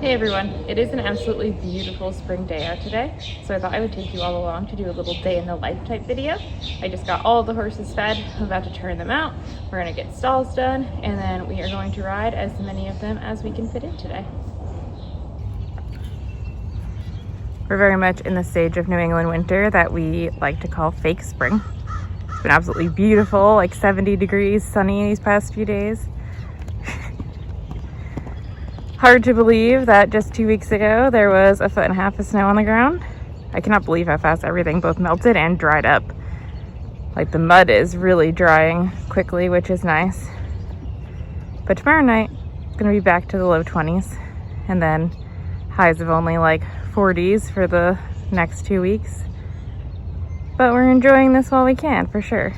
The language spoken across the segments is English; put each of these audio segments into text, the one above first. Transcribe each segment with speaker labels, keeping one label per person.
Speaker 1: Hey everyone, it is an absolutely beautiful spring day out today, so I thought I would take you all along to do a little day in the life type video. I just got all the horses fed, I'm about to turn them out, we're going to get stalls done, and then we are going to ride as many of them as we can fit in today. We're very much in the stage of New England winter that we like to call fake spring. It's been absolutely beautiful, like 70 degrees, sunny these past few days. Hard to believe that just 2 weeks ago there was 1.5 feet of snow on the ground. I cannot believe how fast everything both melted and dried up. Like the mud is really drying quickly, which is nice. But tomorrow night it's gonna be back to the low 20s and then highs of only like 40s for the next 2 weeks. But we're enjoying this while we can, for sure.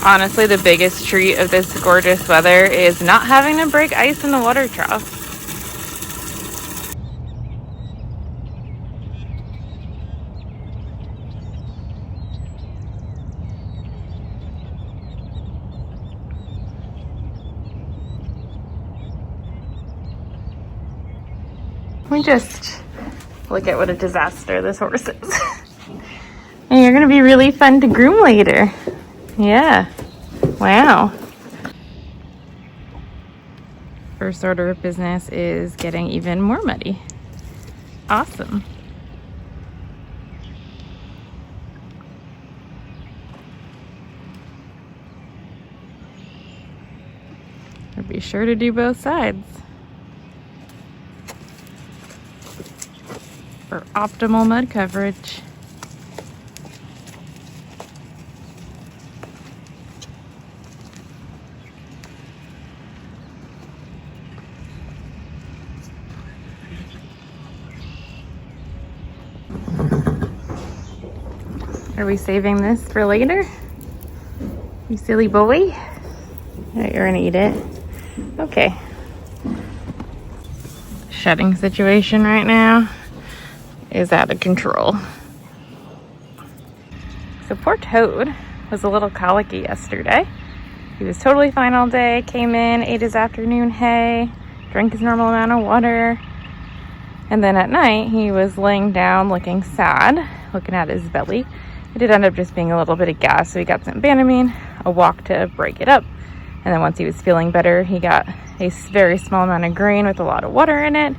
Speaker 1: Honestly, the biggest treat of this gorgeous weather is not having to break ice in the water trough. We just look at what a disaster this horse is. And you're gonna be really fun to groom later. Yeah. Wow. First order of business is getting even more muddy. Awesome. I'll be sure to do both sides for optimal mud coverage. Are we saving this for later? You silly boy. You're gonna eat it. Okay. Shedding situation right now is out of control. So poor Toad was a little colicky yesterday. He was totally fine all day, came in, ate his afternoon hay, drank his normal amount of water, and then at night he was laying down looking sad, looking at his belly. It did end up just being a little bit of gas, so he got some Banamine, a walk to break it up, and then once he was feeling better, he got a very small amount of grain with a lot of water in it,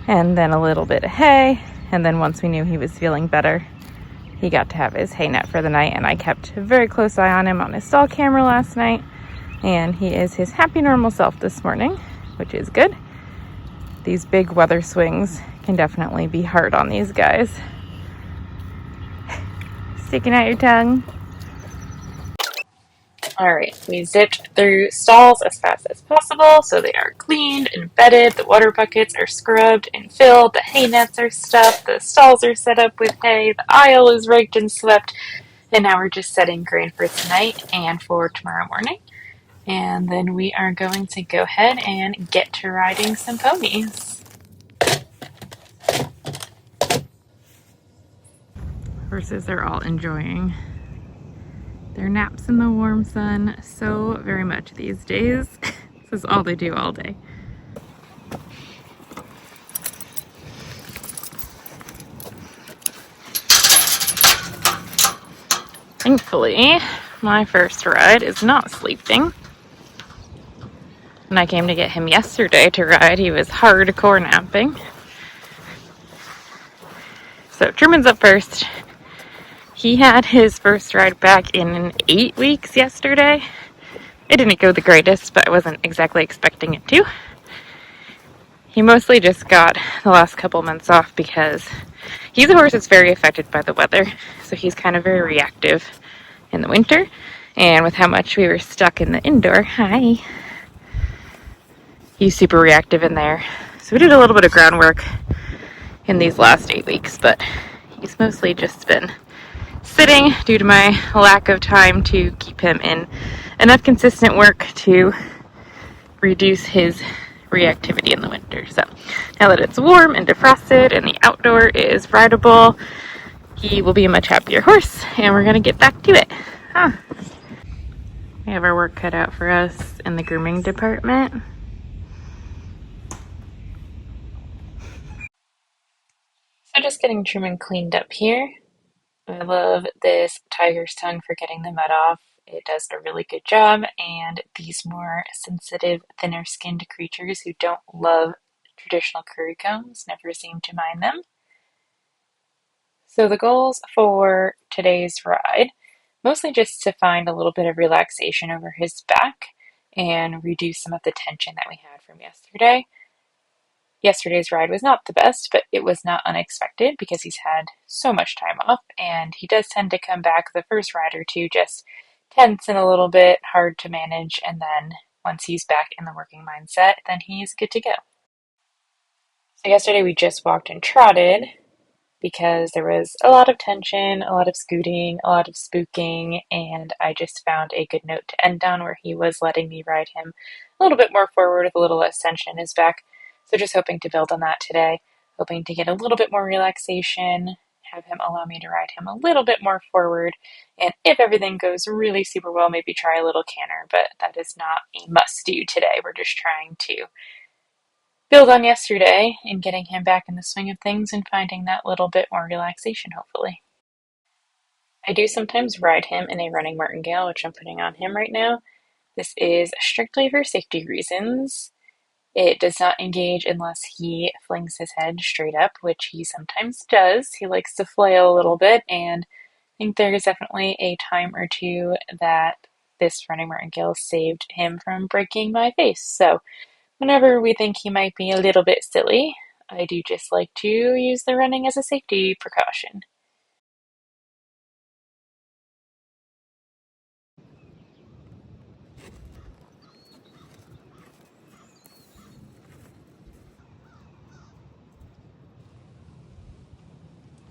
Speaker 1: and then a little bit of hay, and then once we knew he was feeling better, he got to have his hay net for the night, and I kept a very close eye on him on his stall camera last night, and he is his happy normal self this morning, which is good. These big weather swings can definitely be hard on these guys. Sticking out your tongue. All right, we zipped through stalls as fast as possible so they are cleaned and bedded, the water buckets are scrubbed and filled, the hay nets are stuffed, the stalls are set up with hay, the aisle is raked and swept, and now we're just setting grain for tonight and for tomorrow morning. And then we are going to go ahead and get to riding some ponies. Horses are all enjoying their naps in the warm sun so very much these days. This is all they do all day. Thankfully, my first ride is not sleeping. When I came to get him yesterday to ride, he was hardcore napping. So Truman's up first. He had his first ride back in 8 weeks yesterday. It didn't go the greatest, but I wasn't exactly expecting it to. He mostly just got the last couple months off because he's a horse that's very affected by the weather. So he's kind of very reactive in the winter. And with how much we were stuck in the indoor, he's super reactive in there. So we did a little bit of groundwork in these last 8 weeks, but he's mostly just been sitting due to my lack of time to keep him in enough consistent work to reduce his reactivity in the winter. So now that it's warm and defrosted and the outdoor is rideable, he will be a much happier horse, and we're gonna get back to it. We have our work cut out for us in the grooming department. So just getting trim and cleaned up here. I love this tiger's tongue for getting the mud off. It does a really good job, and these more sensitive, thinner skinned creatures who don't love traditional curry combs never seem to mind them. So the goals for today's ride, mostly just to find a little bit of relaxation over his back and reduce some of the tension that we had from yesterday. Yesterday's ride was not the best, but it was not unexpected because he's had so much time off, and he does tend to come back the first ride or two just tense and a little bit hard to manage, and then once he's back in the working mindset, then he's good to go. So yesterday we just walked and trotted because there was a lot of tension, a lot of scooting, a lot of spooking, and I just found a good note to end on where he was letting me ride him a little bit more forward with a little less tension in his back. So just hoping to build on that today, hoping to get a little bit more relaxation, have him allow me to ride him a little bit more forward, and if everything goes really super well, maybe try a little canter, but that is not a must do today. We're just trying to build on yesterday and getting him back in the swing of things and finding that little bit more relaxation, hopefully. I do sometimes ride him in a running martingale, which I'm putting on him right now. This is strictly for safety reasons. It does not engage unless he flings his head straight up, which he sometimes does. He likes to flail a little bit, and I think there is definitely a time or two that this running martingale saved him from breaking my face. So whenever we think he might be a little bit silly, I do just like to use the running as a safety precaution.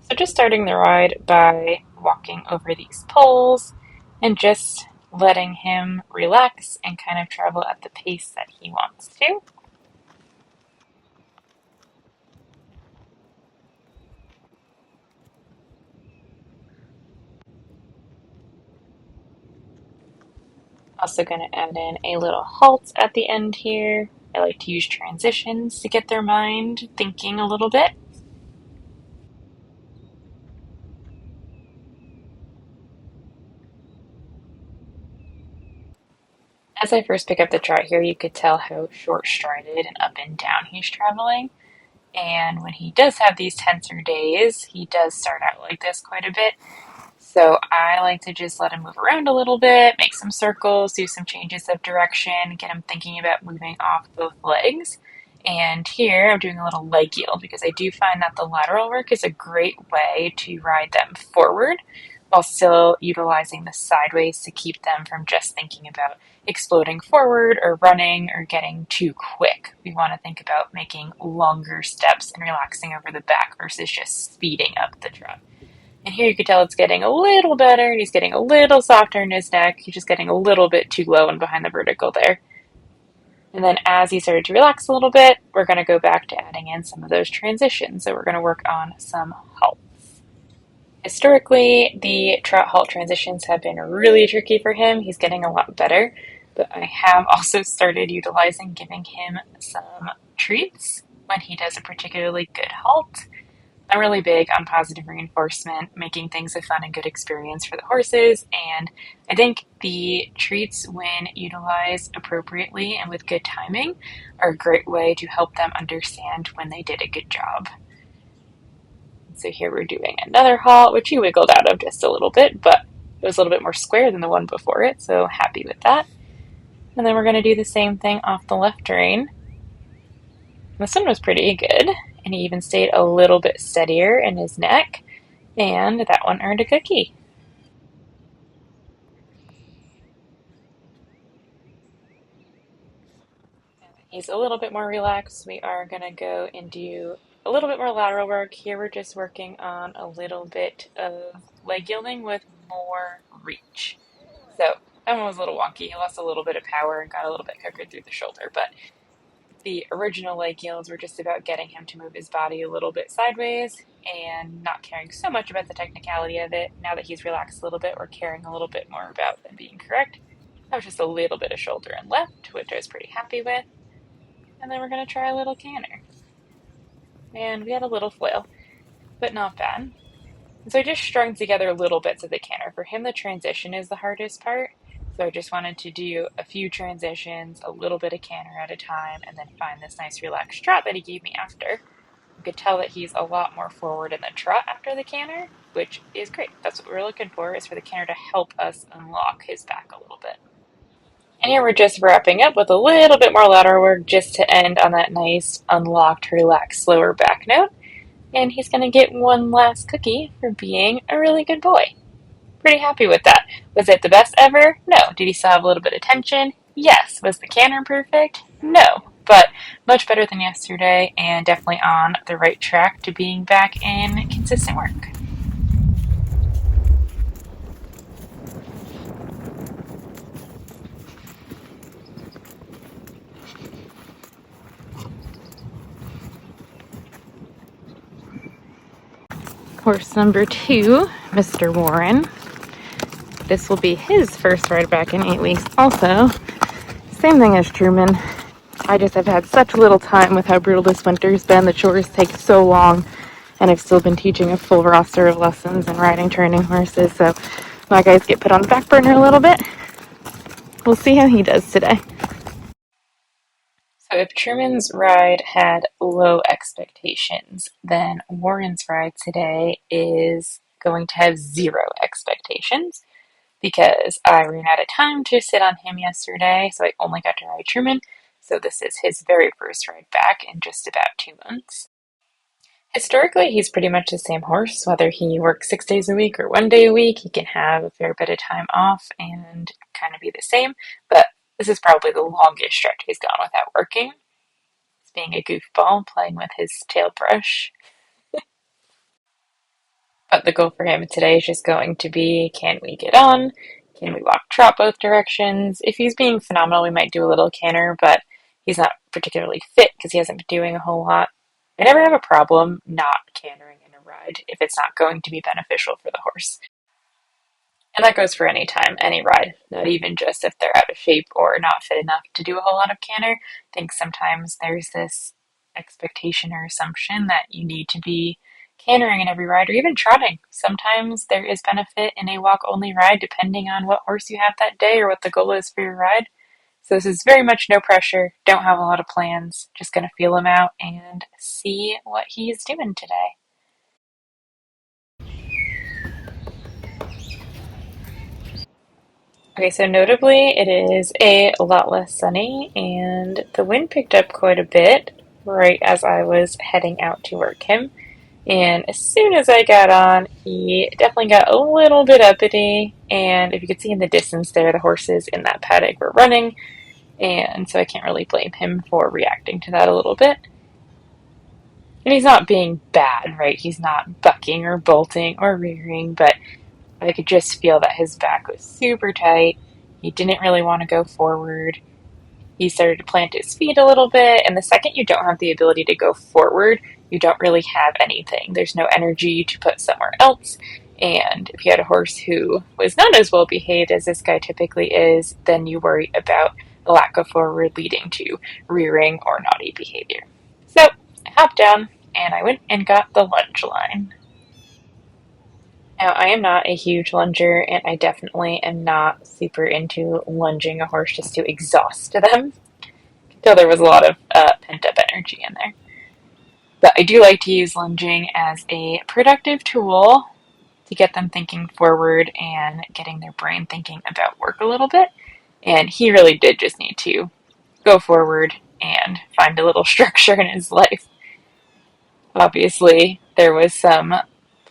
Speaker 1: So just starting the ride by walking over these poles and just letting him relax and kind of travel at the pace that he wants to. Also going to add in a little halt at the end here. I like to use transitions to get their mind thinking a little bit. As I first pick up the trot here, you could tell how short-strided and up and down he's traveling. And when he does have these tenser days, he does start out like this quite a bit. So I like to just let him move around a little bit, make some circles, do some changes of direction, get him thinking about moving off both legs. And here I'm doing a little leg yield because I do find that the lateral work is a great way to ride them forward while still utilizing the sideways to keep them from just thinking about exploding forward or running or getting too quick. We want to think about making longer steps and relaxing over the back versus just speeding up the trot. And here you can tell it's getting a little better. He's getting a little softer in his neck. He's just getting a little bit too low and behind the vertical there. And then as he started to relax a little bit, we're going to go back to adding in some of those transitions. So we're going to work on some halts. Historically, the trot halt transitions have been really tricky for him. He's getting a lot better. But I have also started utilizing giving him some treats when he does a particularly good halt. I'm really big on positive reinforcement, making things a fun and good experience for the horses, and I think the treats, when utilized appropriately and with good timing, are a great way to help them understand when they did a good job. So here we're doing another halt, which he wiggled out of just a little bit, but it was a little bit more square than the one before it, so happy with that. And then we're going to do the same thing off the left rein. This one was pretty good, and he even stayed a little bit steadier in his neck, and that one earned a cookie. He's a little bit more relaxed. We are going to go and do a little bit more lateral work. Here we're just working on a little bit of leg yielding with more reach. So that one was a little wonky. He lost a little bit of power and got a little bit cookered through the shoulder, but the original leg yields were just about getting him to move his body a little bit sideways and not caring so much about the technicality of it. Now that he's relaxed a little bit, we're caring a little bit more about them being correct. That was just a little bit of shoulder and left, which I was pretty happy with. And then we're going to try a little canter. And we had a little flail. but not bad. And so I just strung together little bits of the canter. For him, the transition is the hardest part. So I just wanted to do a few transitions, a little bit of canter at a time, and then find this nice relaxed trot that he gave me after. You could tell that he's a lot more forward in the trot after the canter, which is great. That's what we're looking for, is for the canter to help us unlock his back a little bit. And here we're just wrapping up with a little bit more lateral work just to end on that nice, unlocked, relaxed, slower back note. And he's going to get one last cookie for being a really good boy. Pretty happy with that. Was it the best ever? No. Did he still have a little bit of tension? Yes. Was the canter perfect? No. But much better than yesterday, and definitely on the right track to being back in consistent work. Horse number 2, Mr. Warren. This will be his first ride back in 8 weeks also. Same thing as Truman. I just have had such little time with how brutal this winter's been. The chores take so long, and I've still been teaching a full roster of lessons and riding training horses, so my guys get put on the back burner a little bit. We'll see how he does today. So if Truman's ride had low expectations, then Warren's ride today is going to have 0 expectations, because I ran out of time to sit on him yesterday, so I only got to ride Truman. So this is his very first ride back in just about 2 months. Historically, he's pretty much the same horse. Whether he works 6 days a week or 1 day a week, he can have a fair bit of time off and kind of be the same. But this is probably the longest stretch he's gone without working. He's being a goofball, playing with his tail brush. But the goal for him today is just going to be, can we get on? Can we walk trot both directions? If he's being phenomenal, we might do a little canter, but he's not particularly fit because he hasn't been doing a whole lot. I never have a problem not cantering in a ride if it's not going to be beneficial for the horse. And that goes for any time, any ride, not even just if they're out of shape or not fit enough to do a whole lot of canter. I think sometimes there's this expectation or assumption that you need to be cantering in every ride or even trotting. Sometimes there is benefit in a walk only ride depending on what horse you have that day or what the goal is for your ride. So this is very much no pressure, don't have a lot of plans, just going to feel him out and see what he's doing today. Okay, so notably it is a lot less sunny and the wind picked up quite a bit right as I was heading out to work him. And as soon as I got on, he definitely got a little bit uppity. And if you could see in the distance there, the horses in that paddock were running. And so I can't really blame him for reacting to that a little bit. And he's not being bad, right? He's not bucking or bolting or rearing, but I could just feel that his back was super tight. He didn't really want to go forward. He started to plant his feet a little bit, and the second you don't have the ability to go forward, you don't really have anything. There's no energy to put somewhere else. And if you had a horse who was not as well behaved as this guy typically is, then you worry about the lack of forward leading to rearing or naughty behavior. So I hopped down and I went and got the lunge line. Now, I am not a huge lunger, and I definitely am not super into lunging a horse just to exhaust them. So there was a lot of pent-up energy in there. But I do like to use lunging as a productive tool to get them thinking forward and getting their brain thinking about work a little bit. And he really did just need to go forward and find a little structure in his life. Obviously, there was some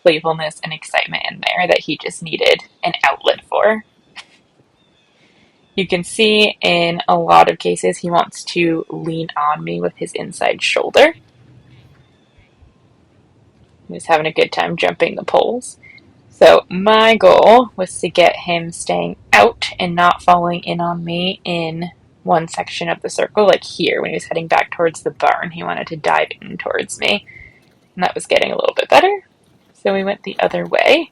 Speaker 1: playfulness and excitement in there that he just needed an outlet for. You can see in a lot of cases he wants to lean on me with his inside shoulder. He's having a good time jumping the poles. So my goal was to get him staying out and not falling in on me in one section of the circle, like here when he was heading back towards the barn. He wanted to dive in towards me, and that was getting a little bit better. So we went the other way,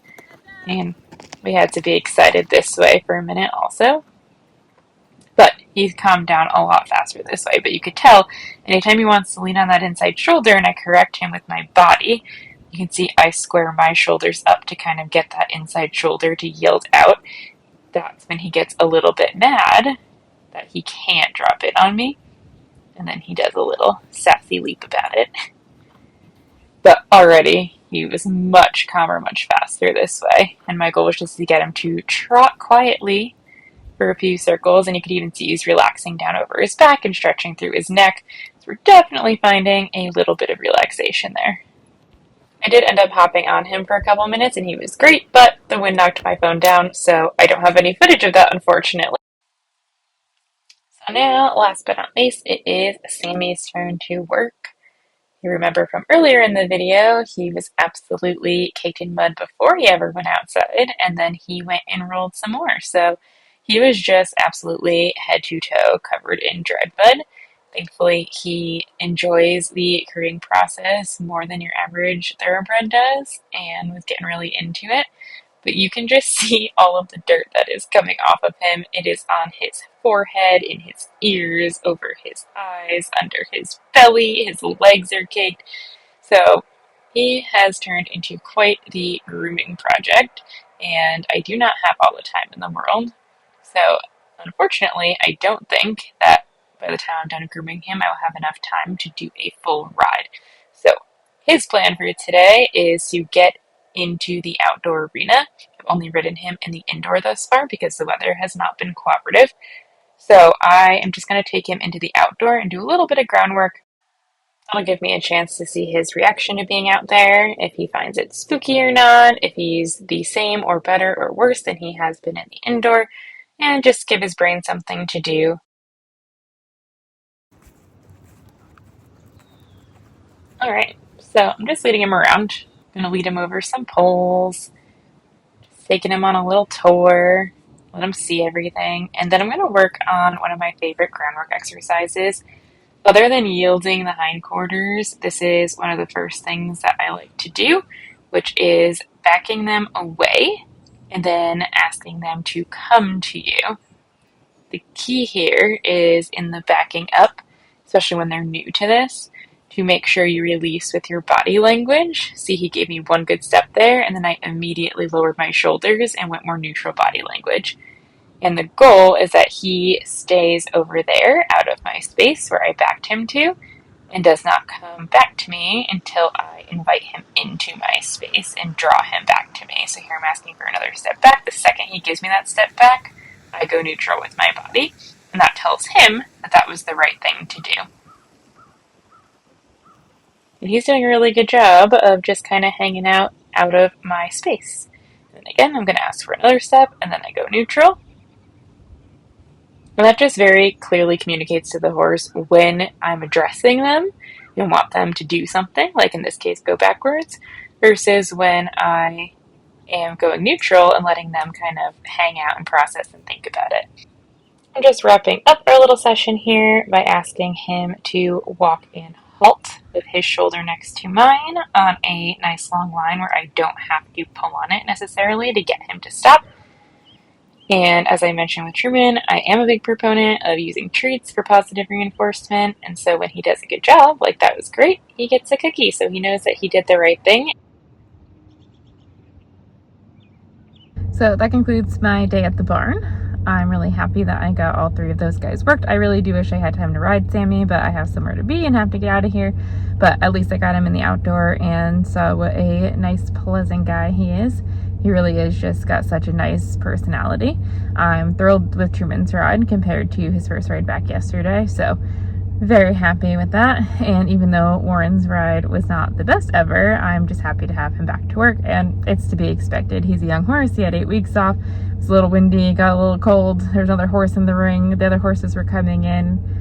Speaker 1: and we had to be excited this way for a minute also. But he's calmed down a lot faster this way. But you could tell anytime he wants to lean on that inside shoulder and I correct him with my body, you You can see I square my shoulders up to kind of get that inside shoulder to yield out. That's when he gets a little bit mad that he can't drop it on me. And then he does a little sassy leap about it. But already he was much calmer, much faster this way. And my goal was just to get him to trot quietly for a few circles. And you could even see he's relaxing down over his back and stretching through his neck. So we're definitely finding a little bit of relaxation there. I did end up hopping on him for a couple minutes and he was great, but the wind knocked my phone down, so I don't have any footage of that, unfortunately. So now, last but not least, it is Sammy's turn to work. You remember from earlier in the video, he was absolutely caked in mud before he ever went outside, and then he went and rolled some more. So he was just absolutely head to toe covered in dried mud. Thankfully, he enjoys the currying process more than your average thoroughbred does and was getting really into it. But you can just see all of the dirt that is coming off of him. It is on his forehead, in his ears, over his eyes, under his belly. His legs are caked. So he has turned into quite the grooming project, and I do not have all the time in the world. So unfortunately, I don't think that by the time I'm done grooming him, I will have enough time to do a full ride. So his plan for today is to get into the outdoor arena. I've only ridden him in the indoor thus far because the weather has not been cooperative. So I am just going to take him into the outdoor and do a little bit of groundwork. That'll give me a chance to see his reaction to being out there, if he finds it spooky or not, if he's the same or better or worse than he has been in the indoor, and just give his brain something to do. Alright, so I'm just leading him around. I'm going to lead him over some poles, just taking him on a little tour, let him see everything, and then I'm going to work on one of my favorite groundwork exercises. Other than yielding the hindquarters, this is one of the first things that I like to do, which is backing them away and then asking them to come to you. The key here is in the backing up, especially when they're new to this, to make sure you release with your body language. See, he gave me one good step there, and then I immediately lowered my shoulders and went more neutral body language. And the goal is that he stays over there out of my space where I backed him to and does not come back to me until I invite him into my space and draw him back to me. So here I'm asking for another step back. The second he gives me that step back, I go neutral with my body, and that tells him that that was the right thing to do. And he's doing a really good job of just kind of hanging out of my space. And again, I'm going to ask for another step, and then I go neutral. And that just very clearly communicates to the horse when I'm addressing them and want them to do something, like in this case, go backwards, versus when I am going neutral and letting them kind of hang out and process and think about it. I'm just wrapping up our little session here by asking him to walk and halt with his shoulder next to mine on a nice long line where I don't have to pull on it necessarily to get him to stop. And as I mentioned with Truman, I am a big proponent of using treats for positive reinforcement. And so when he does a good job, like that was great, he gets a cookie. So he knows that he did the right thing. So that concludes my day at the barn. I'm really happy that I got all three of those guys worked. I really do wish I had time to ride Sammy, but I have somewhere to be and have to get out of here. But at least I got him in the outdoor and saw what a nice, pleasant guy he is. He really is just got such a nice personality. I'm thrilled with Truman's ride compared to his first ride back yesterday, so very happy with that. And even though Warren's ride was not the best ever, I'm just happy to have him back to work, and it's to be expected. He's a young horse. He had 8 weeks off. It was a little windy, got a little cold. There's another horse in the ring. The other horses were coming in.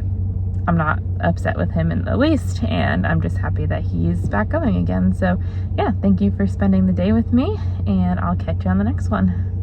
Speaker 1: I'm not upset with him in the least, and I'm just happy that he's back going again. So yeah, thank you for spending the day with me, and I'll catch you on the next one.